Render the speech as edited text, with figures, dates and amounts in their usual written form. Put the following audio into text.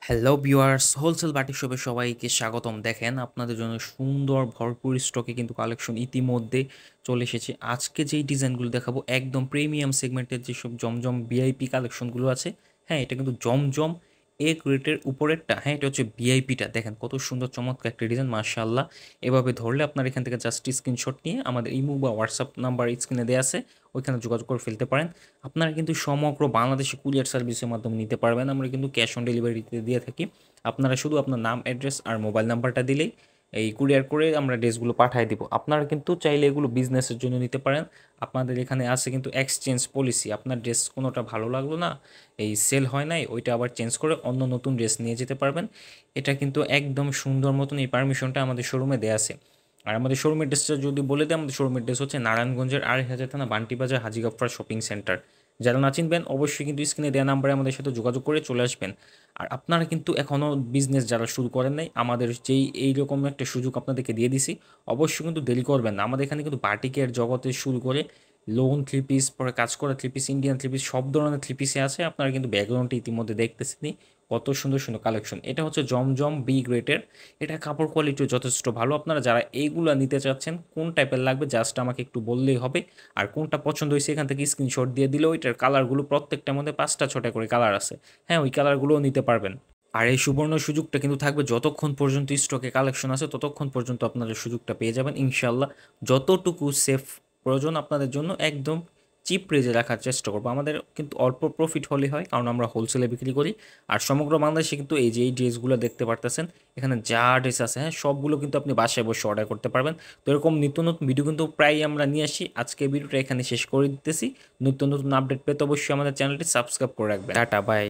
Hello viewers, wholesale batik শপে সবাইকে স্বাগতম। দেখেন আপনাদের জন্য সুন্দর ভরপুর স্টকে কিন্তু কালেকশন ইতিমধ্যে চলে এসেছে। আজকে যেই ডিজাইনগুলো দেখাবো একদম প্রিমিয়াম সেগমেন্টের যেসব জমজম ভিআইপি কালেকশনগুলো আছে। হ্যাঁ, এটা কিন্তু জমজম এ গ্রেডের উপরেরটা। হ্যাঁ, এটা হচ্ছে ভিআইপিটা। দেখেন কত সুন্দর চমৎকার একটা ডিজাইন, মাশাআল্লাহ। এভাবে ধরলে আপনার এখান থেকে জাস্ট স্ক্রিনশট নিয়ে আমাদের ইমো বা হোয়াটসঅ্যাপ নাম্বার স্ক্রিনে দেওয়া আছে, ওইখানে যোগাযোগ করে ফেলতে পারেন। আপনারা কিন্তু সমগ্র বাংলাদেশে কুরিয়ার সার্ভিসের মাধ্যমে নিতে পারবেন। আমরা কিন্তু ক্যাশ অন ডেলিভারিতে দিয়ে থাকি। আপনারা শুধু আপনার নাম, অ্যাড্রেস আর মোবাইল নাম্বারটা দিলেই এই কুরিয়ার করে আমরা ড্রেসগুলো পাঠিয়ে দিব। আপনারা কিন্তু চাইলে এগুলো বিজনেসের জন্য নিতে পারেন। আপনাদের এখানে আছে কিন্তু এক্সচেঞ্জ পলিসি। আপনার ড্রেস কোনোটা ভালো লাগলো না, এই সেল হয় নাই, ওইটা আবার চেঞ্জ করে অন্য নতুন ড্রেস নিয়ে যেতে পারবেন। এটা কিন্তু একদম সুন্দর মতন এই পারমিশনটা আমাদের শোরুমে দেয়া আছে। আর আমাদের শোরুমের ড্রেসটা যদি বলে দিই, আমাদের শোরুমের ড্রেস হচ্ছে নারায়ণগঞ্জের ২,৫০০ থানা বান্টি বাজার হাজী গফফার শপিং সেন্টার। যারা না চিনবেন অবশ্যই কিন্তু স্ক্রিনে দেওয়া নাম্বারে আমাদের সাথে যোগাযোগ করে চলে আসবেন। আর আপনারা কিন্তু এখনও বিজনেস যারা শুরু করেন নাই, আমাদের যেই এইরকম একটা সুযোগ আপনাদেরকে দিয়ে দিছি, অবশ্যই কিন্তু দেরি করবেন না। আমাদের এখানে কিন্তু বাটিকের জগতে শুরু করে লোন থ্রি পিস, পরে কাজ করা three piece, Indian three piece, সব ধরনের থ্রি পিসে আছে। আপনারা কিন্তু ব্যাকগ্রাউন্ডটি ইতিমধ্যে দেখতেছেনই, কত সুন্দর সুন্দর কালেকশন। এটা হচ্ছে জমজম বি গ্রেডের। এটা কাপড় কোয়ালিটিও যথেষ্ট ভালো। আপনারা যারা এইগুলা নিতে চাচ্ছেন, কোন টাইপের লাগবে জাস্ট আমাকে একটু বললেই হবে। আর কোনটা পছন্দ হয়েছে এখান থেকে স্ক্রিনশট দিয়ে দিলেও ওইটার কালারগুলো প্রত্যেকটার মধ্যে ৫টা ৬টা করে কালার আছে। হ্যাঁ, ওই কালারগুলোও নিতে পারবেন। আর এই সুবর্ণ সুযোগটা কিন্তু থাকবে যতক্ষণ পর্যন্ত স্টকে কালেকশন আছে, ততক্ষণ পর্যন্ত আপনারা সুযোগটা পেয়ে যাবেন ইনশাল্লাহ। যতটুকু সেফ প্রয়োজন আপনাদের জন্য একদম চিপ রেজে রাখার চেষ্টা করবো। আমাদের কিন্তু অল্প প্রফিট হলে হয়, কারণ আমরা হোলসেলে বিক্রি করি। আর সমগ্র বাংলাদেশে কিন্তু এই যে এই ড্রেসগুলো দেখতে পারতেছেন, এখানে যা ড্রেস আছে, হ্যাঁ, সবগুলো কিন্তু আপনি বাসায় বসে অর্ডার করতে পারবেন। তো এরকম নিত্য নতুন ভিডিও কিন্তু প্রায়ই আমরা নিয়ে আসি। আজকে ভিডিওটা এখানে শেষ করে দিতেছি। নিত্য নতুন আপডেট পেতে অবশ্যই আমাদের চ্যানেলটি সাবস্ক্রাইব করে রাখবেন। Tata, by.